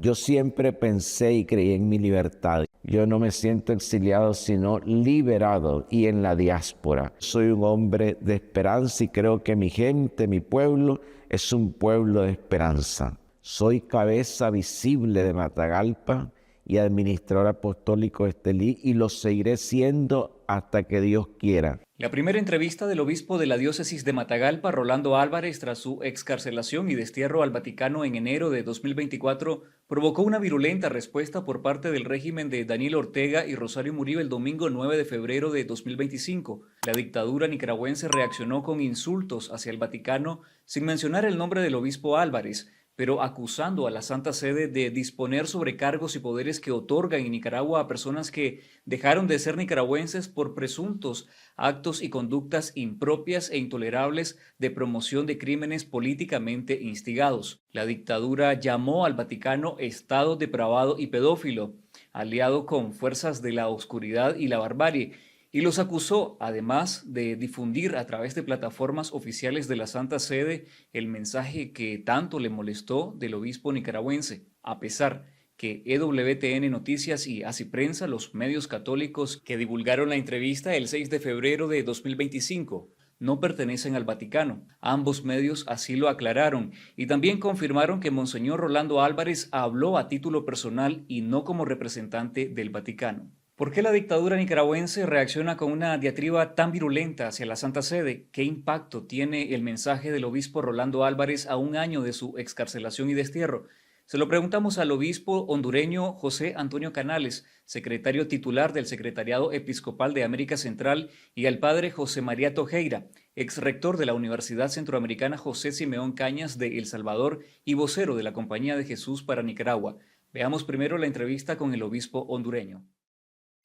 Yo siempre pensé y creí en mi libertad. Yo no me siento exiliado, sino liberado y en la diáspora. Soy un hombre de esperanza y creo que mi gente, mi pueblo, es un pueblo de esperanza. Soy cabeza visible de Matagalpa y administrador apostólico de Estelí y lo seguiré siendo hasta que Dios quiera. La primera entrevista del obispo de la diócesis de Matagalpa, Rolando Álvarez, tras su excarcelación y destierro al Vaticano en enero de 2024, provocó una virulenta respuesta por parte del régimen de Daniel Ortega y Rosario Murillo el domingo 9 de febrero de 2025. La dictadura nicaragüense reaccionó con insultos hacia el Vaticano sin mencionar el nombre del obispo Álvarez, pero acusando a la Santa Sede de disponer sobre cargos y poderes que otorgan en Nicaragua a personas que dejaron de ser nicaragüenses por presuntos actos y conductas impropias e intolerables de promoción de crímenes políticamente instigados. La dictadura llamó al Vaticano Estado depravado y pedófilo, aliado con fuerzas de la oscuridad y la barbarie, y los acusó, además de difundir a través de plataformas oficiales de la Santa Sede el mensaje que tanto le molestó del obispo nicaragüense, a pesar que EWTN Noticias y Así Prensa, los medios católicos que divulgaron la entrevista el 6 de febrero de 2025, no pertenecen al Vaticano. Ambos medios así lo aclararon y también confirmaron que Monseñor Rolando Álvarez habló a título personal y no como representante del Vaticano. ¿Por qué la dictadura nicaragüense reacciona con una diatriba tan virulenta hacia la Santa Sede? ¿Qué impacto tiene el mensaje del obispo Rolando Álvarez a un año de su excarcelación y destierro? Se lo preguntamos al obispo hondureño José Antonio Canales, secretario titular del Secretariado Episcopal de América Central, y al padre José María Tojeira, exrector de la Universidad Centroamericana José Simeón Cañas de El Salvador y vocero de la Compañía de Jesús para Nicaragua. Veamos primero la entrevista con el obispo hondureño.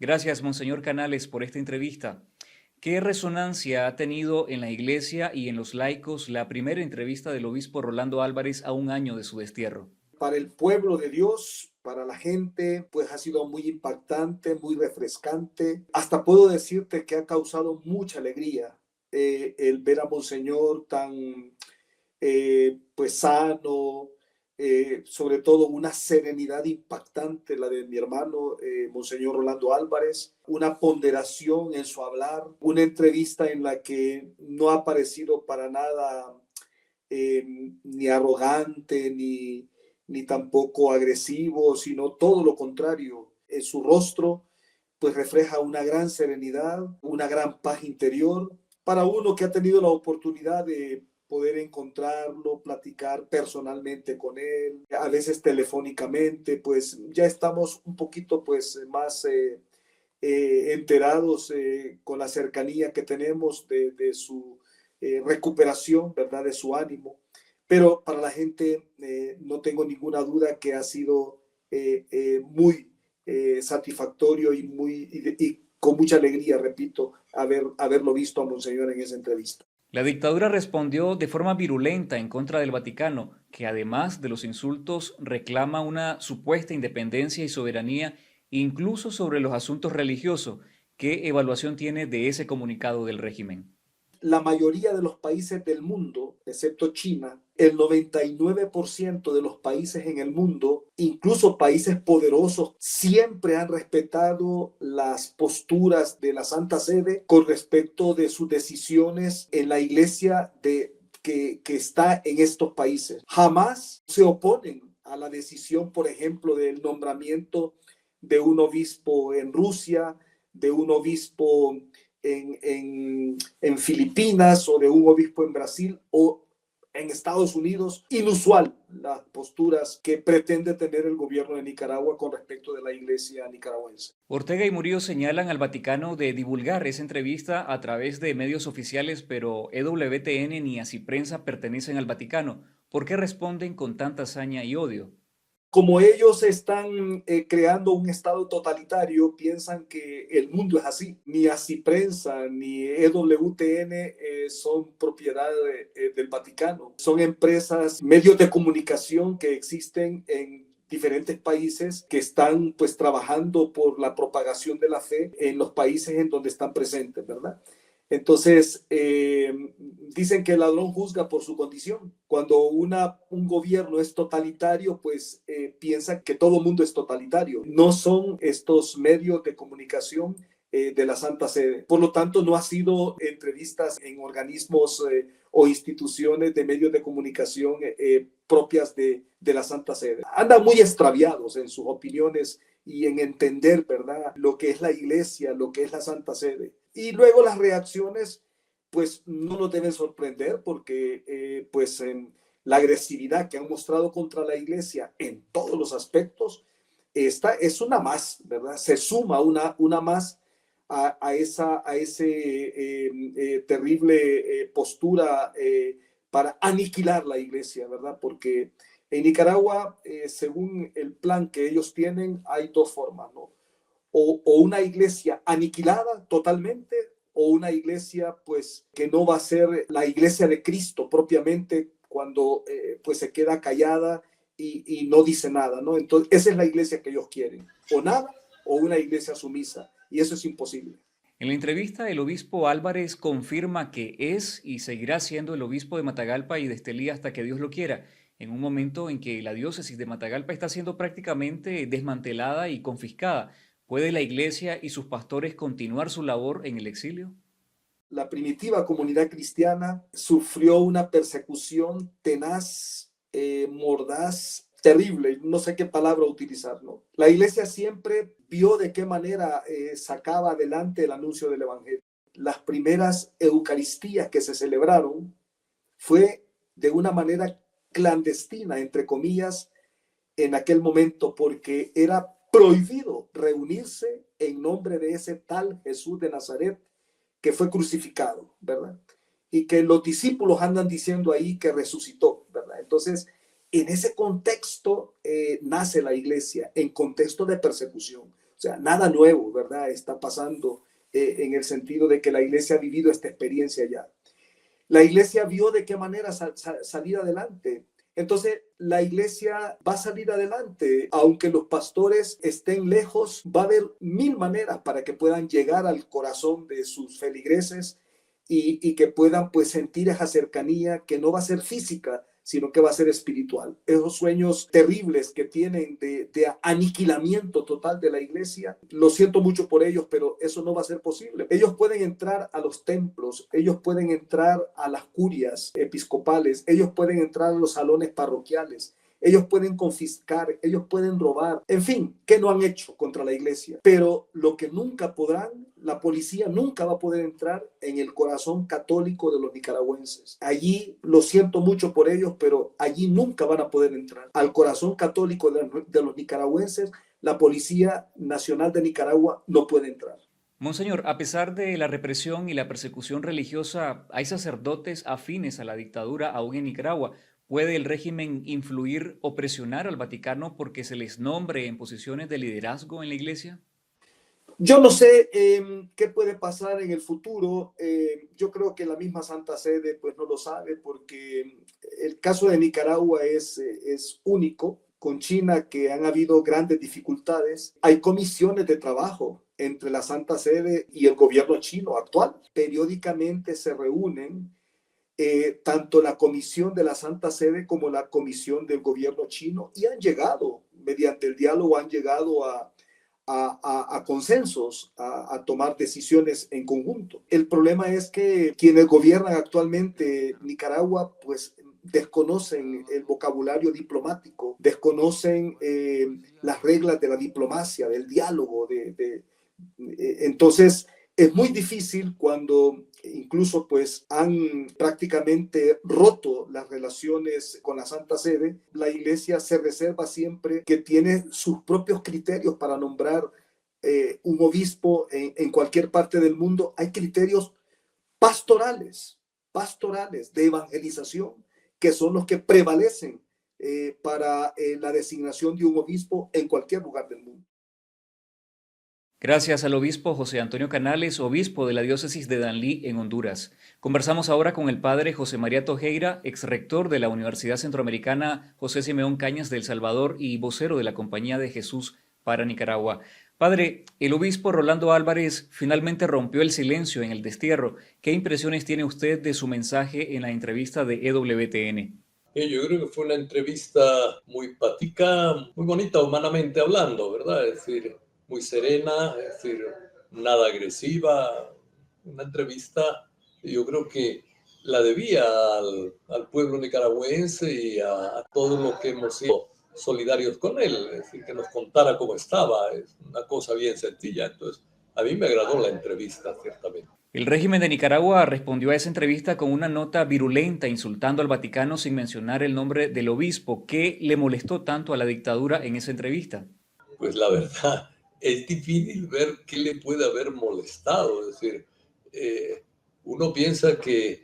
Gracias, Monseñor Canales, por esta entrevista. ¿Qué resonancia ha tenido en la Iglesia y en los laicos la primera entrevista del obispo Rolando Álvarez a un año de su destierro? Para el pueblo de Dios, para la gente, pues ha sido muy impactante, muy refrescante. Hasta puedo decirte que ha causado mucha alegría el ver a Monseñor tan pues sano, sobre todo una serenidad impactante, la de mi hermano Monseñor Rolando Álvarez, una ponderación en su hablar, una entrevista en la que no ha parecido para nada ni arrogante, ni tampoco agresivo, sino todo lo contrario. En su rostro pues refleja una gran serenidad, una gran paz interior. Para uno que ha tenido la oportunidad de poder encontrarlo, platicar personalmente con él, a veces telefónicamente, pues ya estamos un poquito pues más enterados con la cercanía que tenemos de su recuperación, ¿verdad? De su ánimo. Pero para la gente no tengo ninguna duda que ha sido muy satisfactorio y con mucha alegría, repito, haberlo visto a Monseñor en esa entrevista. La dictadura respondió de forma virulenta en contra del Vaticano, que además de los insultos reclama una supuesta independencia y soberanía incluso sobre los asuntos religiosos. ¿Qué evaluación tiene de ese comunicado del régimen? La mayoría de los países del mundo, excepto China, el 99% de los países en el mundo, incluso países poderosos, siempre han respetado las posturas de la Santa Sede con respecto de sus decisiones en la iglesia que está en estos países. Jamás se oponen a la decisión, por ejemplo, del nombramiento de un obispo en Rusia, de un obispo en Filipinas o de un obispo en Brasil o en Estados Unidos. Inusual las posturas que pretende tener el gobierno de Nicaragua con respecto de la iglesia nicaragüense. Ortega y Murillo señalan al Vaticano de divulgar esa entrevista a través de medios oficiales, pero EWTN ni Así Prensa pertenecen al Vaticano. ¿Por qué responden con tanta hazaña y odio? Como ellos están creando un estado totalitario, piensan que el mundo es así. Ni Así Prensa ni EWTN son propiedad del Vaticano. Son empresas, medios de comunicación que existen en diferentes países que están pues trabajando por la propagación de la fe en los países en donde están presentes, ¿verdad? Entonces, dicen que el ladrón juzga por su condición. Cuando un gobierno es totalitario, pues piensa que todo mundo es totalitario. No son estos medios de comunicación de la Santa Sede. Por lo tanto, no ha sido entrevistas en organismos o instituciones de medios de comunicación propias de la Santa Sede. Andan muy extraviados en sus opiniones y en entender, ¿verdad?, lo que es la iglesia, lo que es la Santa Sede. Y luego las reacciones, pues no nos deben sorprender porque la agresividad que han mostrado contra la iglesia en todos los aspectos, esta es una más, ¿verdad? Se suma una más a ese terrible postura para aniquilar la iglesia, ¿verdad? Porque en Nicaragua, según el plan que ellos tienen, hay dos formas, ¿no? O una iglesia aniquilada totalmente, o una iglesia pues que no va a ser la iglesia de Cristo propiamente cuando pues se queda callada y no dice nada, ¿no? Entonces esa es la iglesia que ellos quieren, o nada, o una iglesia sumisa, y eso es imposible. En la entrevista, el obispo Álvarez confirma que es y seguirá siendo el obispo de Matagalpa y de Estelí hasta que Dios lo quiera, en un momento en que la diócesis de Matagalpa está siendo prácticamente desmantelada y confiscada. ¿Puede la iglesia y sus pastores continuar su labor en el exilio? La primitiva comunidad cristiana sufrió una persecución tenaz, mordaz, terrible, no sé qué palabra utilizar, ¿no? La iglesia siempre vio de qué manera sacaba adelante el anuncio del evangelio. Las primeras eucaristías que se celebraron fue de una manera clandestina, entre comillas, en aquel momento, porque era prohibido reunirse en nombre de ese tal Jesús de Nazaret que fue crucificado, ¿verdad? Y que los discípulos andan diciendo ahí que resucitó, ¿verdad? Entonces, en ese contexto nace la iglesia, en contexto de persecución. O sea, nada nuevo, ¿verdad? Está pasando en el sentido de que la iglesia ha vivido esta experiencia ya. La iglesia vio de qué manera salir adelante. Entonces, la iglesia va a salir adelante, aunque los pastores estén lejos, va a haber mil maneras para que puedan llegar al corazón de sus feligreses y que puedan pues sentir esa cercanía que no va a ser física, sino que va a ser espiritual. Esos sueños terribles que tienen de aniquilamiento total de la iglesia, lo siento mucho por ellos, pero eso no va a ser posible. Ellos pueden entrar a los templos, ellos pueden entrar a las curias episcopales, ellos pueden entrar a los salones parroquiales, ellos pueden confiscar, ellos pueden robar, en fin, ¿qué no han hecho contra la iglesia? Pero lo que nunca podrán, la policía nunca va a poder entrar en el corazón católico de los nicaragüenses. Allí, lo siento mucho por ellos, pero allí nunca van a poder entrar. Al corazón católico de los nicaragüenses, la Policía Nacional de Nicaragua no puede entrar. Monseñor, a pesar de la represión y la persecución religiosa, hay sacerdotes afines a la dictadura aún en Nicaragua. ¿Puede el régimen influir o presionar al Vaticano porque se les nombre en posiciones de liderazgo en la iglesia? Yo no sé qué puede pasar en el futuro. Yo creo que la misma Santa Sede pues no lo sabe porque el caso de Nicaragua es único. Con China, que han habido grandes dificultades, hay comisiones de trabajo entre la Santa Sede y el gobierno chino actual. Periódicamente se reúnen tanto la comisión de la Santa Sede como la comisión del gobierno chino y han llegado, mediante el diálogo, han llegado a consensos, a tomar decisiones en conjunto. El problema es que quienes gobiernan actualmente Nicaragua, pues desconocen el vocabulario diplomático, desconocen las reglas de la diplomacia, del diálogo. Entonces, es muy difícil cuando incluso pues han prácticamente roto las relaciones con la Santa Sede. La iglesia se reserva siempre que tiene sus propios criterios para nombrar un obispo en cualquier parte del mundo. Hay criterios pastorales de evangelización, que son los que prevalecen para la designación de un obispo en cualquier lugar del mundo. Gracias al obispo José Antonio Canales, obispo de la diócesis de Danlí en Honduras. Conversamos ahora con el padre José María Tojeira, exrector de la Universidad Centroamericana José Simeón Cañas de El Salvador y vocero de la Compañía de Jesús para Nicaragua. Padre, el obispo Rolando Álvarez finalmente rompió el silencio en el destierro. ¿Qué impresiones tiene usted de su mensaje en la entrevista de EWTN? Yo creo que fue una entrevista muy patica, muy bonita humanamente hablando, ¿verdad? Es decir, muy serena, es decir, nada agresiva. Una entrevista, yo creo que la debía al pueblo nicaragüense y a todos los que hemos sido solidarios con él, es decir, que nos contara cómo estaba, es una cosa bien sencilla. Entonces, a mí me agradó la entrevista, ciertamente. El régimen de Nicaragua respondió a esa entrevista con una nota virulenta insultando al Vaticano sin mencionar el nombre del obispo. ¿Qué le molestó tanto a la dictadura en esa entrevista? Pues la verdad, es difícil ver qué le puede haber molestado. Es decir, eh, uno piensa que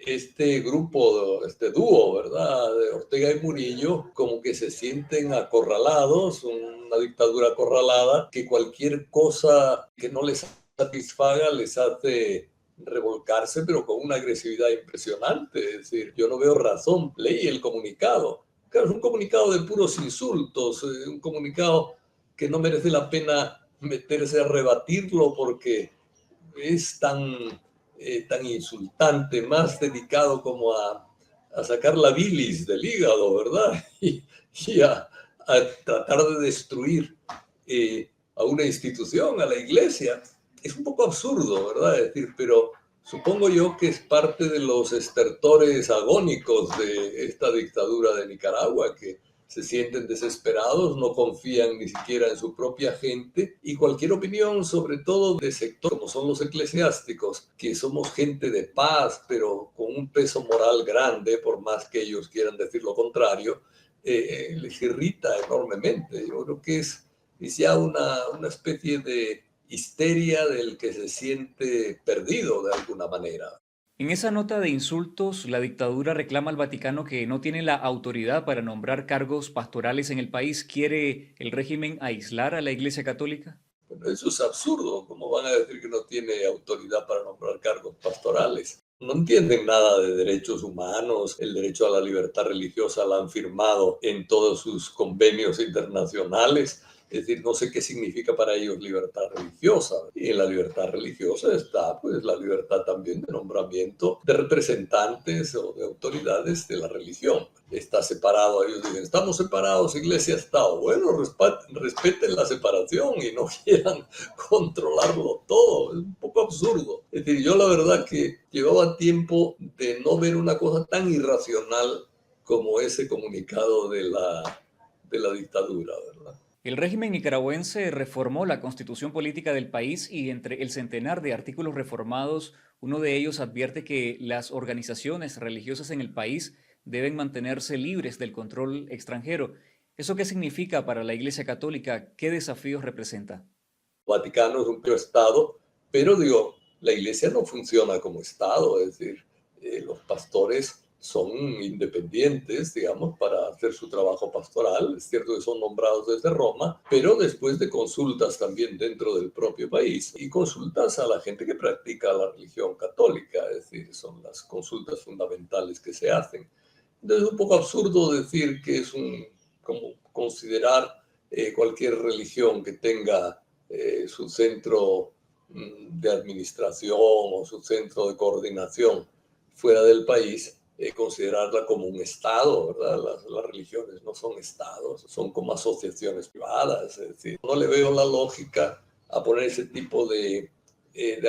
este grupo, este dúo, ¿verdad? De Ortega y Murillo, como que se sienten acorralados, una dictadura acorralada, que cualquier cosa que no les satisfaga les hace revolcarse, pero con una agresividad impresionante. Es decir, yo no veo razón. Leí el comunicado. Claro, es un comunicado de puros insultos, un comunicado que no merece la pena meterse a rebatirlo porque es tan insultante, más dedicado como a sacar la bilis del hígado, ¿verdad? Y a tratar de destruir a una institución, a la iglesia. Es un poco absurdo, ¿verdad? Es decir, pero supongo yo que es parte de los estertores agónicos de esta dictadura de Nicaragua, que se sienten desesperados, no confían ni siquiera en su propia gente y cualquier opinión, sobre todo de sector como son los eclesiásticos, que somos gente de paz, pero con un peso moral grande, por más que ellos quieran decir lo contrario, les irrita enormemente. Yo creo que es ya una especie de histeria del que se siente perdido de alguna manera. En esa nota de insultos, la dictadura reclama al Vaticano que no tiene la autoridad para nombrar cargos pastorales en el país. ¿Quiere el régimen aislar a la Iglesia Católica? Bueno, eso es absurdo. ¿Cómo van a decir que no tiene autoridad para nombrar cargos pastorales? No entienden nada de derechos humanos, el derecho a la libertad religiosa la han firmado en todos sus convenios internacionales. Es decir, no sé qué significa para ellos libertad religiosa. Y en la libertad religiosa está pues la libertad también de nombramiento de representantes o de autoridades de la religión. Está separado, ellos dicen, estamos separados, iglesia-estado. Bueno, respeten la separación y no quieran controlarlo todo. Es un poco absurdo. Es decir, yo la verdad que llevaba tiempo de no ver una cosa tan irracional como ese comunicado de la dictadura, ¿verdad? El régimen nicaragüense reformó la constitución política del país y entre el centenar de artículos reformados, uno de ellos advierte que las organizaciones religiosas en el país deben mantenerse libres del control extranjero. ¿Eso qué significa para la Iglesia Católica? ¿Qué desafíos representa? Vaticano es un estado, pero digo, la iglesia no funciona como estado, es decir, los pastores son independientes, digamos, para hacer su trabajo pastoral. Es cierto que son nombrados desde Roma, pero después de consultas también dentro del propio país y consultas a la gente que practica la religión católica, es decir, son las consultas fundamentales que se hacen. Entonces es un poco absurdo decir que es como considerar cualquier religión que tenga su centro de administración o su centro de coordinación fuera del país, considerarla como un estado, ¿verdad? Las religiones no son estados, son como asociaciones privadas, es decir, no le veo la lógica a poner ese tipo de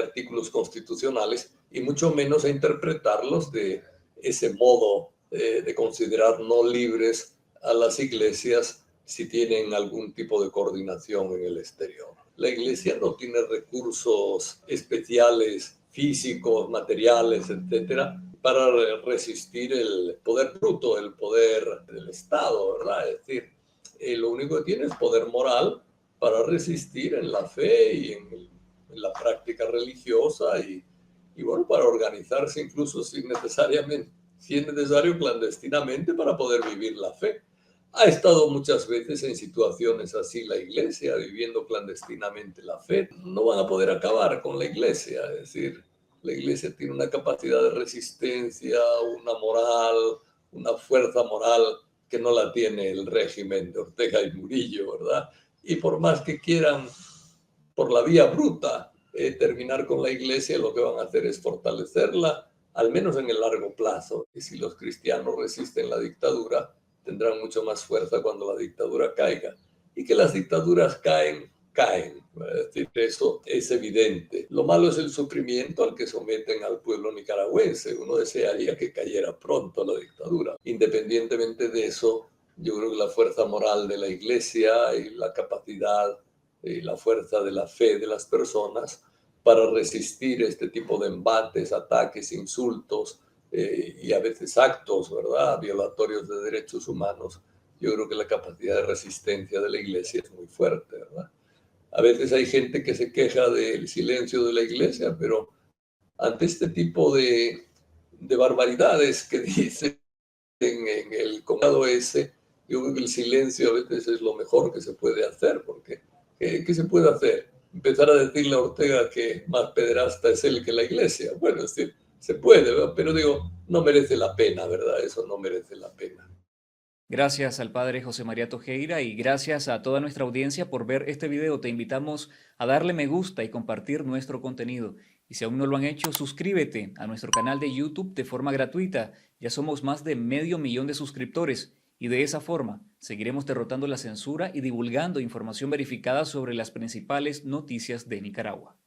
artículos constitucionales y mucho menos a interpretarlos de ese modo de considerar no libres a las iglesias si tienen algún tipo de coordinación en el exterior. La iglesia no tiene recursos especiales, físicos, materiales, etcétera, para resistir el poder bruto, el poder del Estado, ¿verdad? Es decir, lo único que tiene es poder moral para resistir en la fe y en la práctica religiosa y bueno, para organizarse incluso si es necesario clandestinamente para poder vivir la fe. Ha estado muchas veces en situaciones así la iglesia, viviendo clandestinamente la fe. No van a poder acabar con la iglesia, es decir, la iglesia tiene una capacidad de resistencia, una moral, una fuerza moral que no la tiene el régimen de Ortega y Murillo, ¿verdad? Y por más que quieran por la vía bruta terminar con la iglesia, lo que van a hacer es fortalecerla, al menos en el largo plazo. Y si los cristianos resisten la dictadura, tendrán mucho más fuerza cuando la dictadura caiga. Y que las dictaduras caen. Es decir, eso es evidente. Lo malo es el sufrimiento al que someten al pueblo nicaragüense. Uno desearía que cayera pronto la dictadura. Independientemente de eso, yo creo que la fuerza moral de la iglesia y la capacidad y la fuerza de la fe de las personas para resistir este tipo de embates, ataques, insultos y a veces actos, ¿verdad?, violatorios de derechos humanos. Yo creo que la capacidad de resistencia de la iglesia es muy fuerte, ¿verdad? A veces hay gente que se queja del silencio de la iglesia, pero ante este tipo de barbaridades que dicen en el comunicado ese, yo creo que el silencio a veces es lo mejor que se puede hacer, porque ¿qué se puede hacer? Empezar a decirle a Ortega que más pederasta es él que la iglesia. Bueno, es decir, se puede, ¿verdad? Pero digo, no merece la pena, ¿verdad? Eso no merece la pena. Gracias al padre José María Tojeira y gracias a toda nuestra audiencia por ver este video. Te invitamos a darle me gusta y compartir nuestro contenido. Y si aún no lo han hecho, suscríbete a nuestro canal de YouTube de forma gratuita. Ya somos más de 500.000 de suscriptores y de esa forma seguiremos derrotando la censura y divulgando información verificada sobre las principales noticias de Nicaragua.